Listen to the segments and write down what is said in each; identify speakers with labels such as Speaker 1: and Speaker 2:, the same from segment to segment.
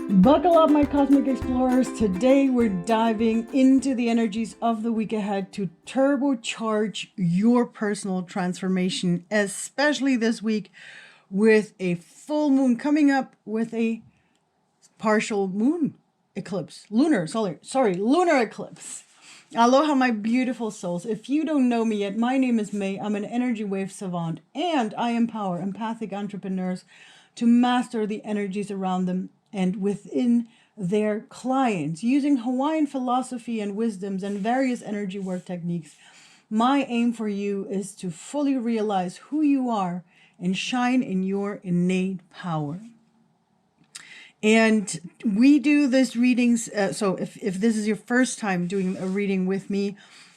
Speaker 1: Buckle up, my cosmic explorers. Today we're diving into the energies of the week ahead to turbocharge your personal transformation, especially this week with a full moon coming up with a partial moon eclipse. Lunar eclipse. Aloha, my beautiful souls. If you don't know me yet, my name is May. I'm an energy wave savant, and I empower empathic entrepreneurs to master the energies around them and within their clients using Hawaiian philosophy and wisdoms and various energy work techniques. My aim for you is to fully realize who you are and shine in your innate power. And we do this readings. So if this is your first time doing a reading with me,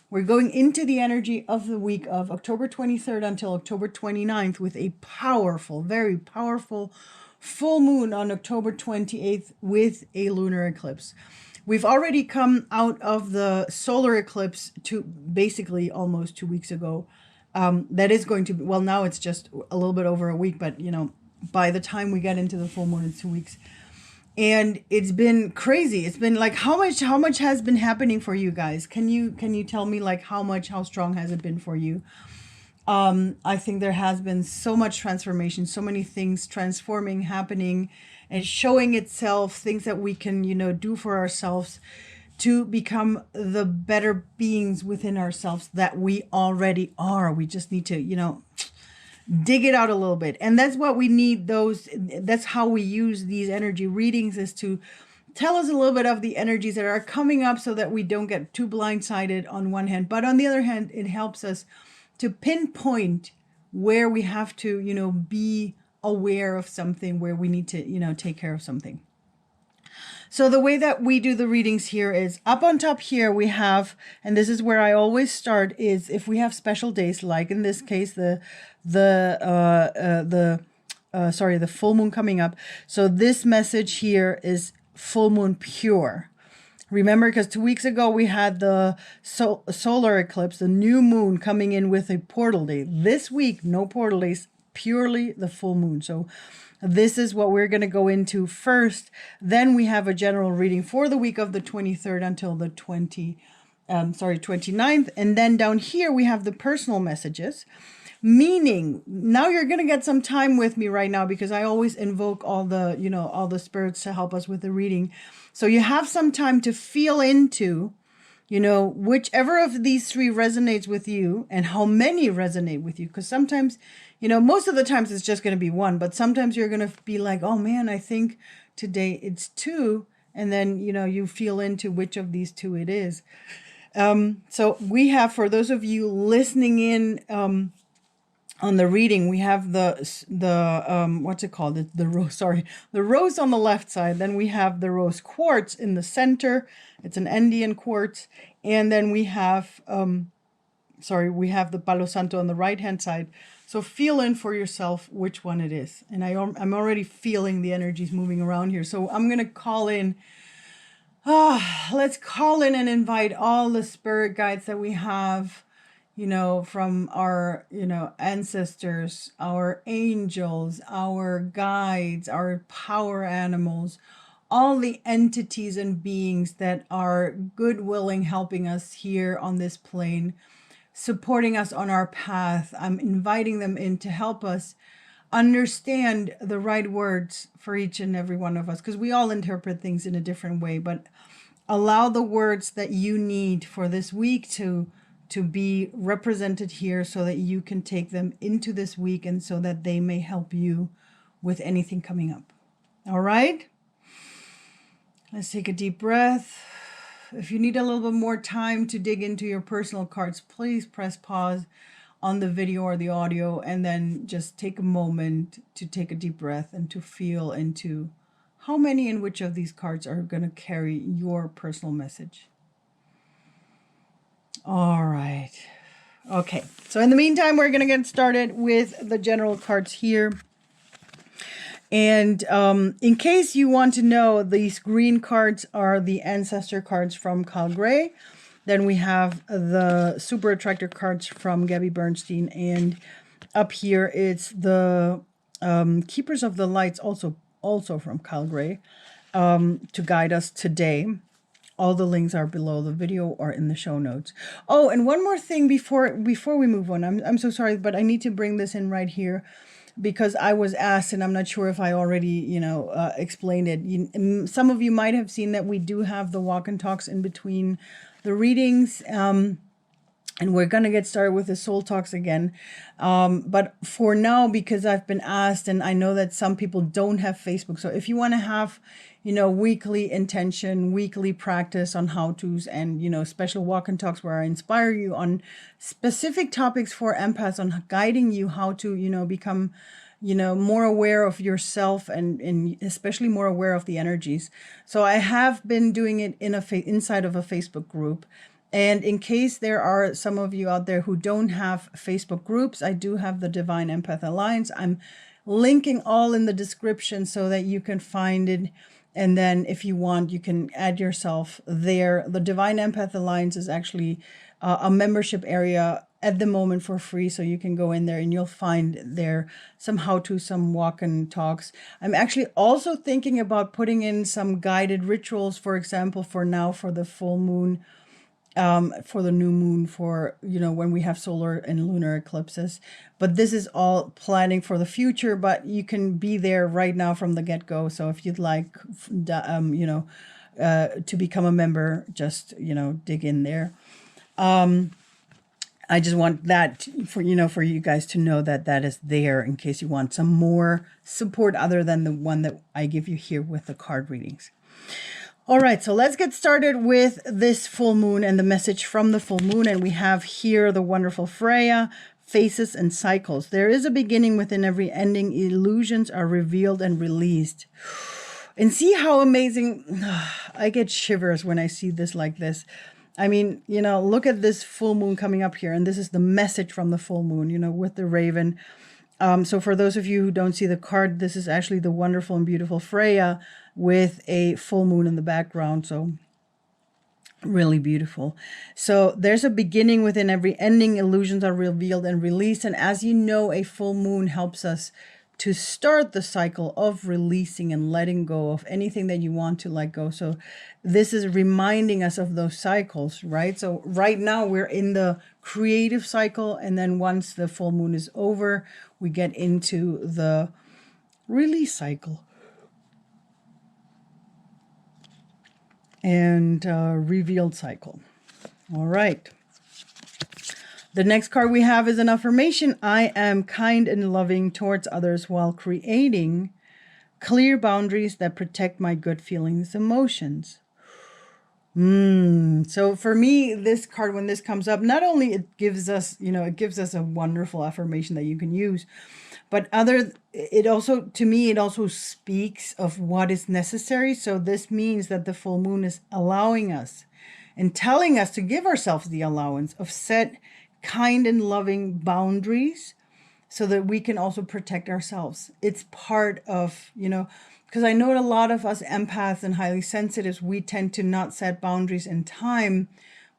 Speaker 1: we're going into the energy of the week of October 23rd until October 29th with a powerful, very powerful full moon on October 28th with a lunar eclipse. We've already come out of the solar eclipse to basically almost 2 weeks ago. That is going to be, well, now it's just a little bit over a week, but you know, by the time we get into the full moon, it's 2 weeks. And it's been crazy. It's been like, how much has been happening for you guys? Can you tell me like how strong has it been for you? I think there has been so much transformation, so many things transforming, happening, and showing itself, things that we can, do for ourselves to become the better beings within ourselves that we already are. We just need to, dig it out a little bit. And that's what we need. That's how we use these energy readings, is to tell us a little bit of the energies that are coming up so that we don't get too blindsided on one hand. But on the other hand, it helps us to pinpoint where we have to, be aware of something, where we need to, take care of something. So the way that we do the readings here is up on top here we have, and this is where I always start, is if we have special days, like in this case, the full moon coming up. So this message here is full moon pure. Remember, because 2 weeks ago we had the solar eclipse, the new moon coming in with a portal day. This week, no portal days, purely the full moon. So this is what we're going to go into first. Then we have a general reading for the week of the 23rd until the 29th. And then down here we have the personal messages. Meaning, now you're going to get some time with me right now, because I always invoke all the spirits to help us with the reading. So you have some time to feel into, whichever of these three resonates with you, and how many resonate with you. Because sometimes, most of the times it's just going to be one, but sometimes you're going to be like, oh man, I think today it's two. And then, you feel into which of these two it is. So we have, for those of you listening in, on the reading, we have the what's it called? The rose on the left side. Then we have the rose quartz in the center. It's an Andean quartz. And then we have, we have the Palo Santo on the right hand side. So feel in for yourself which one it is. And I'm already feeling the energies moving around here. So I'm going to call in, let's call in and invite all the spirit guides that we have, from our, ancestors, our angels, our guides, our power animals, all the entities and beings that are good-willing, helping us here on this plane, supporting us on our path. I'm inviting them in to help us understand the right words for each and every one of us, because we all interpret things in a different way, but allow the words that you need for this week to be represented here, so that you can take them into this week, and so that they may help you with anything coming up. All right? Let's take a deep breath. If you need a little bit more time to dig into your personal cards, please press pause on the video or the audio, and then just take a moment to take a deep breath and to feel into how many and which of these cards are going to carry your personal message. All right. Okay. So in the meantime, we're going to get started with the general cards here. And in case you want to know, these green cards are the ancestor cards from Carl Gray. Then we have the super attractor cards from Gabby Bernstein. And up here, it's the Keepers of the Lights, also from Carl Gray. to guide us today. All the links are below the video or in the show notes. Oh, and one more thing before we move on. I'm so sorry, but I need to bring this in right here because I was asked, and I'm not sure if I already, explained it. Some of you might have seen that we do have the walk and talks in between the readings. And we're going to get started with the soul talks again. But for now, because I've been asked, and I know that some people don't have Facebook. So if you want to have, weekly intention, weekly practice on how-tos and, special walk and talks where I inspire you on specific topics for empaths, on guiding you how to, become, more aware of yourself and especially more aware of the energies. So I have been doing it in inside of a Facebook group. And in case there are some of you out there who don't have Facebook groups, I do have the Divine Empath Alliance. I'm linking all in the description so that you can find it. And then if you want, you can add yourself there. The Divine Empath Alliance is actually a membership area at the moment for free. So you can go in there and you'll find there some how-to, some walk and talks. I'm actually also thinking about putting in some guided rituals, for example, for now, for the full moon, for the new moon, for, when we have solar and lunar eclipses. But this is all planning for the future, but you can be there right now from the get-go. So if you'd like, to become a member, just, dig in there. I just want that for you guys to know that that is there in case you want some more support other than the one that I give you here with the card readings. All right, so let's get started with this full moon and the message from the full moon. And we have here the wonderful Freya, faces and cycles. There is a beginning within every ending. Illusions are revealed and released. And see how amazing. I get shivers when I see this like this. I mean, look at this full moon coming up here. And this is the message from the full moon, with the raven. So for those of you who don't see the card, this is actually the wonderful and beautiful Freya with a full moon in the background. So really beautiful. So there's a beginning within every ending. Illusions are revealed and released. And as you know, a full moon helps us to start the cycle of releasing and letting go of anything that you want to let go. So this is reminding us of those cycles, right? So right now we're in the creative cycle. And then once the full moon is over, we get into the release cycle. And revealed cycle. All right. The next card we have is an affirmation. I am kind and loving towards others while creating clear boundaries that protect my good feelings, emotions. So for me, this card, when this comes up, not only it gives us, it gives us a wonderful affirmation that you can use, but it also speaks of what is necessary. So this means that the full moon is allowing us and telling us to give ourselves the allowance of set kind and loving boundaries so that we can also protect ourselves. It's part of, because I know a lot of us empaths and highly sensitives, we tend to not set boundaries in time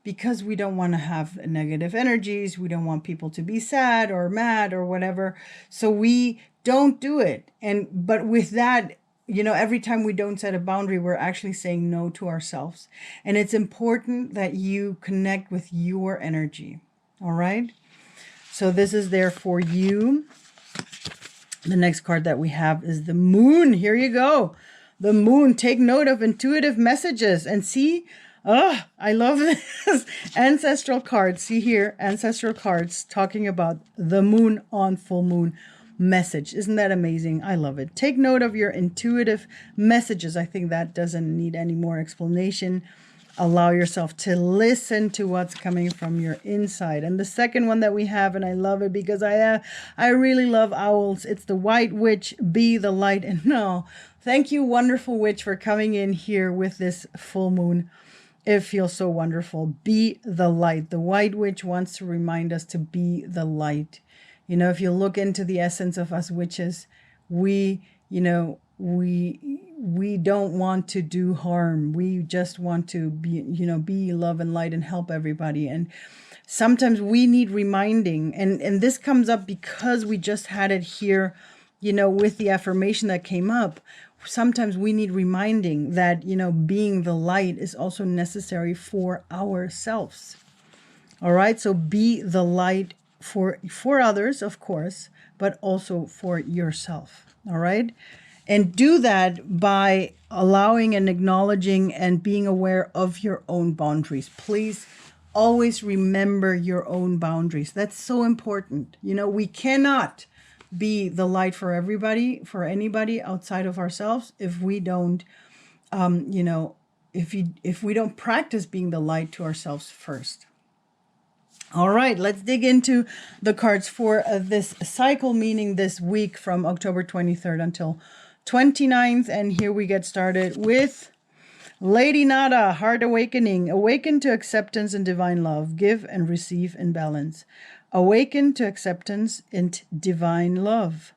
Speaker 1: because we don't want to have negative energies. We don't want people to be sad or mad or whatever. So we don't do it. But with that, every time we don't set a boundary, we're actually saying no to ourselves. And it's important that you connect with your energy. All right. So this is there for you. The next card that we have is the moon. Here you go. The moon. Take note of intuitive messages and see. Oh, I love this. Ancestral cards. See here, ancestral cards talking about the moon on full moon message. Isn't that amazing? I love it. Take note of your intuitive messages. I think that doesn't need any more explanation. Allow yourself to listen to what's coming from your inside. And the second one that we have, and I love it because I really love owls. It's the White Witch, be the light. And no, thank you, wonderful witch, for coming in here with this full moon. It feels so wonderful. Be the light. The White Witch wants to remind us to be the light. If you look into the essence of us witches, we don't want to do harm. We just want to be love and light and help everybody. And sometimes we need reminding. And this comes up because we just had it here, with the affirmation that came up. sometimes we need reminding that, being the light is also necessary for ourselves. All right. So be the light for others, of course, but also for yourself. All right. And do that by allowing and acknowledging and being aware of your own boundaries. Please always remember your own boundaries. That's so important. We cannot be the light for everybody, for anybody outside of ourselves, if we don't, if we don't practice being the light to ourselves first. All right, let's dig into the cards for this cycle, meaning this week from October 23rd until 29th. And here we get started with Lady Nada, Heart Awakening. Awaken to acceptance and divine love. Give and receive in balance. Awaken to acceptance and divine love.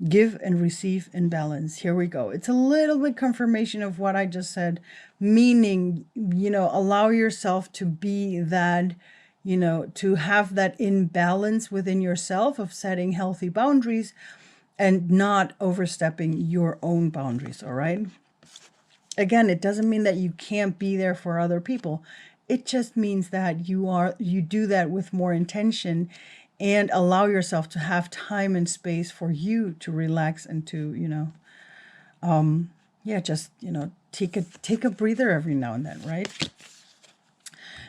Speaker 1: Give and receive in balance. Here we go. It's a little bit confirmation of what I just said, meaning, allow yourself to be that, to have that imbalance within yourself of setting healthy boundaries and not overstepping your own boundaries. All right. Again, it doesn't mean that you can't be there for other people. It just means that you do that with more intention and allow yourself to have time and space for you to relax and to, take a breather every now and then, right?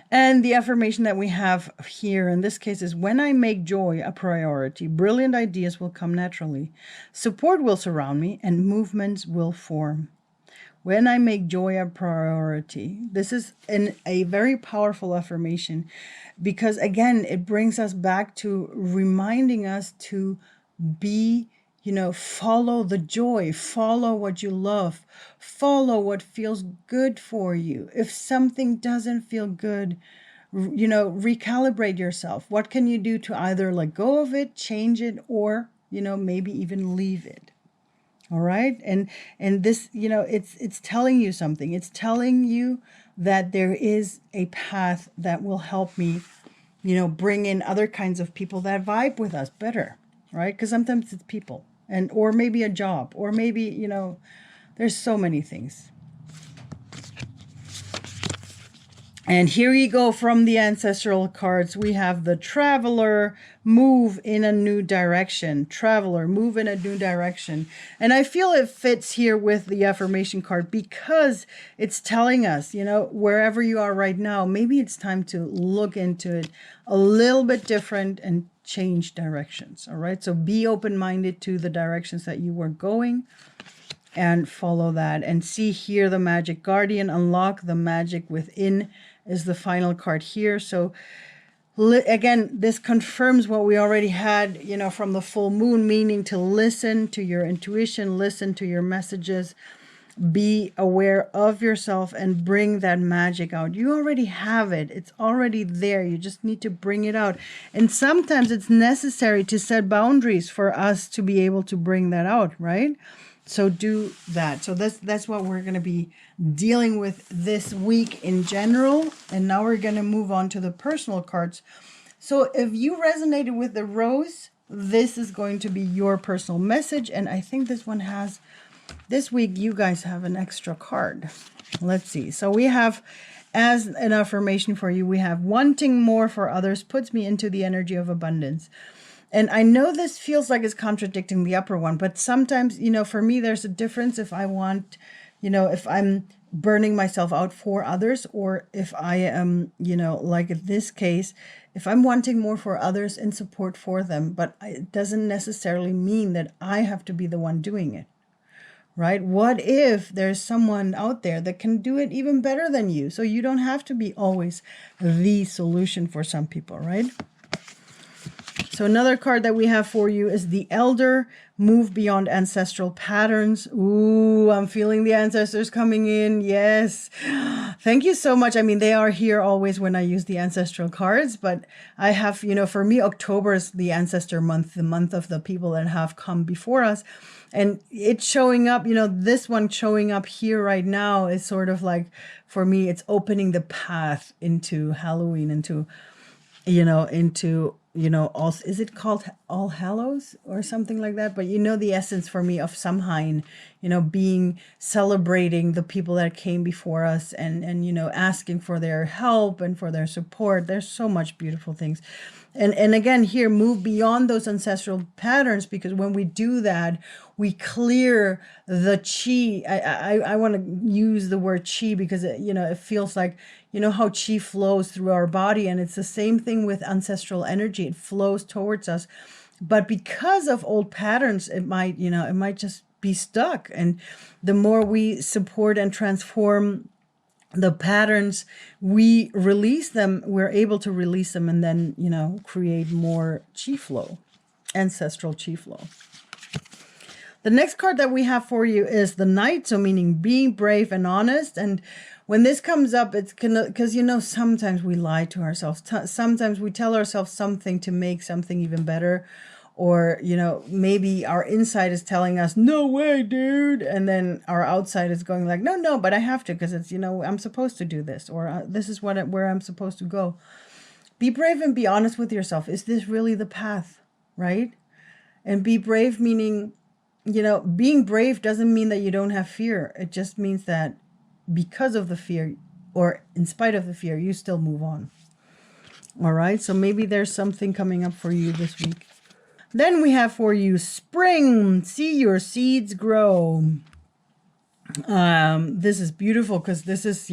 Speaker 1: And the affirmation that we have here in this case is, when I make joy a priority, brilliant ideas will come naturally. Support will surround me and movements will form. When I make joy a priority. This is a very powerful affirmation because, again, it brings us back to reminding us to be, follow the joy, follow what you love, follow what feels good for you. If something doesn't feel good, recalibrate yourself. What can you do to either let go of it, change it, or, maybe even leave it? All right. And this, it's telling you something. It's telling you that there is a path that will help me, bring in other kinds of people that vibe with us better. Right. Because sometimes it's people or maybe a job, or maybe, there's so many things. And here you go from the ancestral cards. We have the Traveler, move in a new direction. Traveler, move in a new direction. And I feel it fits here with the affirmation card because it's telling us, wherever you are right now, maybe it's time to look into it a little bit different and change directions. All right. So be open-minded to the directions that you were going and follow that. And see here the Magic Guardian, unlock the magic within is the final card here. So again, this confirms what we already had, from the full moon, meaning to listen to your intuition, listen to your messages, be aware of yourself and bring that magic out. You already have it. It's already there. You just need to bring it out. And sometimes it's necessary to set boundaries for us to be able to bring that out, right? So do that. So that's what we're going to be dealing with this week in general. And now we're going to move on to the personal cards. So if you resonated with the rose, this is going to be your personal message. And I think this week you guys have an extra card. Let's see. So we have, as an affirmation for you, we have, wanting more for others puts me into the energy of abundance. And I know this feels like it's contradicting the upper one, but sometimes, for me, there's a difference if I want, if I'm burning myself out for others, or if I am, like in this case, if I'm wanting more for others and support for them, but it doesn't necessarily mean that I have to be the one doing it, right? What if there's someone out there that can do it even better than you? So you don't have to be always the solution for some people, right? So another card that we have for you is the Elder, move beyond ancestral patterns. Ooh, I'm feeling the ancestors coming in. Yes. Thank you so much. I mean, they are here always when I use the ancestral cards, but I have, for me, October is the ancestor month, the month of the people that have come before us. And it's showing up, this one showing up here right now is sort of like, for me, it's opening the path into Halloween, into is it called All Hallows or something like that? But the essence for me of Samhain, celebrating the people that came before us, and asking for their help and for their support. There's so much beautiful things. And again, here, move beyond those ancestral patterns, because when we do that, we clear the chi. I want to use the word chi because it feels like, how chi flows through our body, and it's the same thing with ancestral energy. It flows towards us, but because of old patterns, it might just be stuck. And the more we support and transform the patterns, we release them, we're able to release them, and then create more chi flow, ancestral chi flow. The next card that we have for you is the Knight, so meaning being brave and honest. And when this comes up, it's because sometimes we lie to ourselves. Sometimes we tell ourselves something to make something even better, or maybe our inside is telling us, no way, dude, and then our outside is going like, no, but I have to, because it's I'm supposed to do this, or this is where I'm supposed to go. Be brave and be honest with yourself. Is this really the path, right? And be brave meaning, being brave doesn't mean that you don't have fear. It just means that because of the fear, or in spite of the fear, you still move on. All right, so maybe there's something coming up for you this week. Then we have for you spring. See your seeds grow. This is beautiful because this is,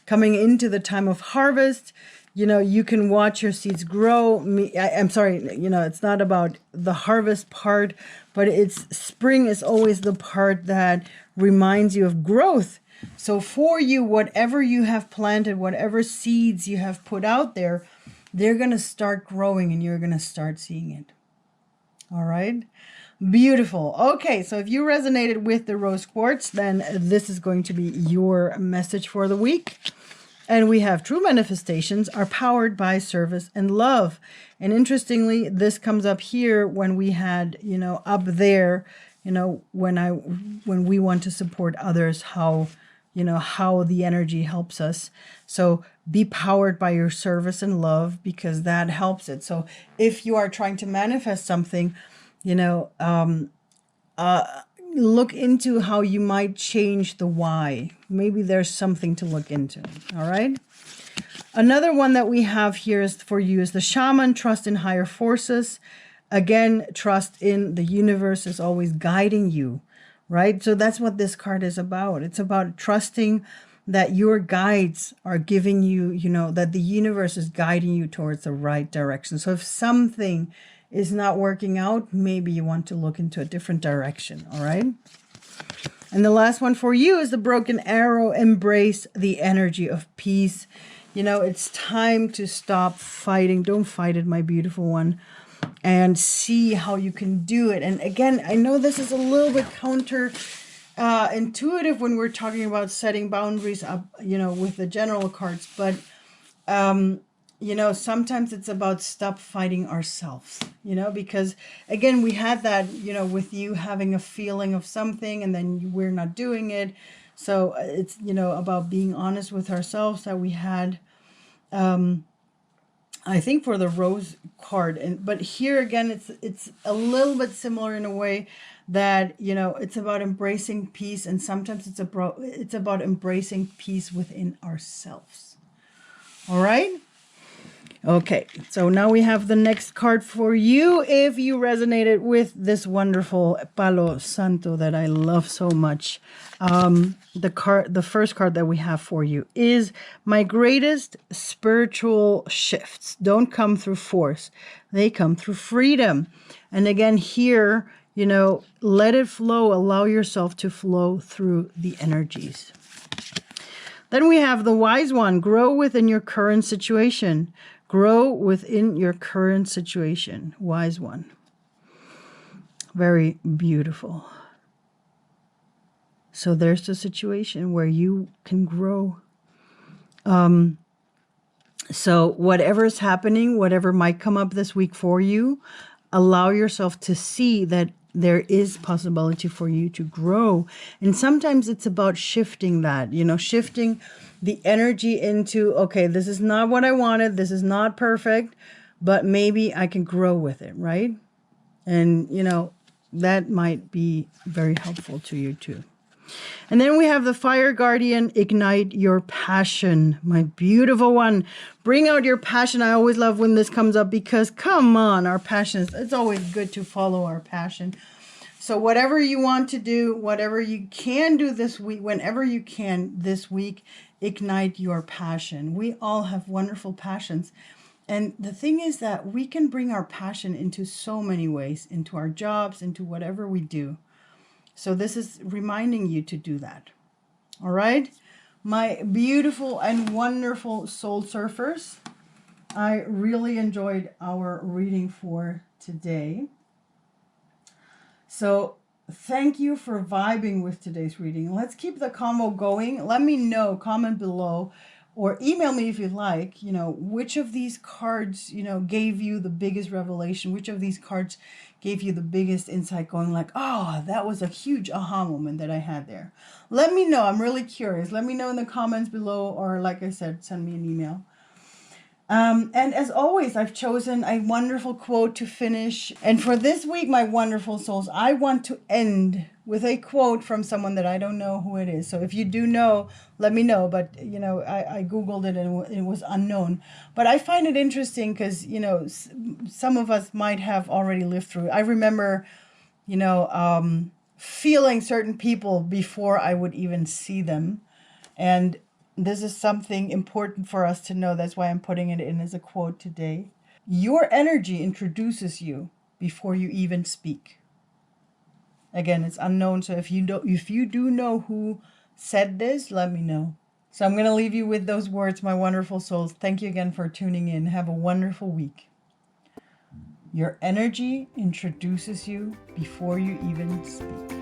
Speaker 1: coming into the time of harvest. You can watch your seeds grow. I'm sorry, it's not about the harvest part, but spring is always the part that reminds you of growth. So for you, whatever you have planted, whatever seeds you have put out there, they're going to start growing and you're going to start seeing it. All right. Beautiful. Okay. So if you resonated with the rose quartz, then this is going to be your message for the week. And we have true manifestations are powered by service and love. And interestingly, this comes up here when we had, up there, when we want to support others, how the energy helps us. So be powered by your service and love, because that helps it. So if you are trying to manifest something, look into how you might change the why. Maybe there's something to look into. All right. Another one that we have here is for you is the shaman. Trust in higher forces. Again, trust in the universe is always guiding you. Right. So that's what this card is about. It's about trusting that your guides are giving you, that the universe is guiding you towards the right direction. So if something is not working out, maybe you want to look into a different direction. All right. And the last one for you is the broken arrow. Embrace the energy of peace. It's time to stop fighting. Don't fight it, my beautiful one. And see how you can do it. And again, I know this is a little bit counter intuitive when we're talking about setting boundaries up, with the general cards, but sometimes it's about stop fighting ourselves, because again, we had that, with you having a feeling of something and then we're not doing it. So it's, about being honest with ourselves that we had, I think for the rose card, but here again, it's a little bit similar in a way that, it's about embracing peace. And sometimes it's about embracing peace within ourselves. All right. Okay, so now we have the next card for you. If you resonated with this wonderful Palo Santo that I love so much, the first card that we have for you is my greatest spiritual shifts don't come through force. They come through freedom. And again, here, let it flow. Allow yourself to flow through the energies. Then we have the wise one. Grow within your current situation. Grow within your current situation. Wise one. Very beautiful. So there's the situation where you can grow. So whatever is happening, whatever might come up this week for you, allow yourself to see that there is possibility for you to grow. And sometimes it's about shifting that, shifting the energy into, okay, this is not what I wanted. This is not perfect, but maybe I can grow with it, right? And, that might be very helpful to you too. And then we have the Fire Guardian, ignite your passion. My beautiful one, bring out your passion. I always love when this comes up because, come on, our passions. It's always good to follow our passion. So whatever you want to do, whatever you can do this week, whenever you can this week, ignite your passion. We all have wonderful passions. And the thing is that we can bring our passion into so many ways, into our jobs, into whatever we do. So this is reminding you to do that. All right, my beautiful and wonderful soul surfers, I really enjoyed our reading for today. So thank you for vibing with today's reading. Let's keep the convo going. Let me know, comment below, or email me if you'd like, which of these cards, gave you the biggest revelation, which of these cards gave you the biggest insight, going like, oh, that was a huge aha moment that I had there. Let me know. I'm really curious. Let me know in the comments below, or like I said, send me an email. And as always, I've chosen a wonderful quote to finish. And for this week, my wonderful souls, I want to end with a quote from someone that I don't know who it is. So if you do know, let me know. But, I Googled it and it was unknown. But I find it interesting because, some of us might have already lived through it. I remember, feeling certain people before I would even see them. And this is something important for us to know. That's why I'm putting it in as a quote today. Your energy introduces you before you even speak. Again, it's unknown. So if you do know who said this, let me know. So I'm going to leave you with those words, my wonderful souls. Thank you again for tuning in. Have a wonderful week. Your energy introduces you before you even speak.